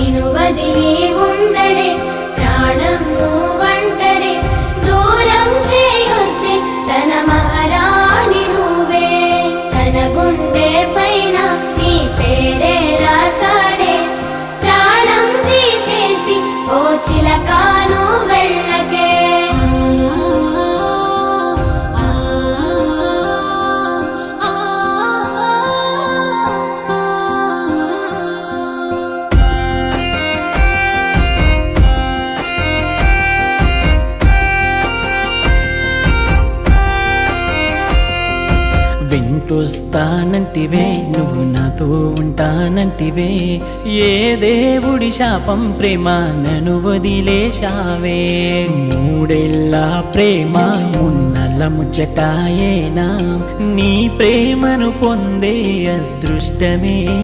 నిను వదిలి ఉండడే ప్రాణం నువ్వంటడే దూరం చేయొద్దే తన మహారాణి నువ్వే తన గుండె పైన నీ పేరే రాసాడే ప్రాణం తీసేసి ఓ చిలకాను వెళ్ళకే వెంటొస్తానంటివే నువ్వు నాతో ఉంటానంటివే ఏ దేవుడి శాపం ప్రేమ నన్ను వదిలేశావే మూడేళ్ళ ప్రేమ మున్నల ముచ్చటాయేనా నీ ప్రేమను పొందే అదృష్టమే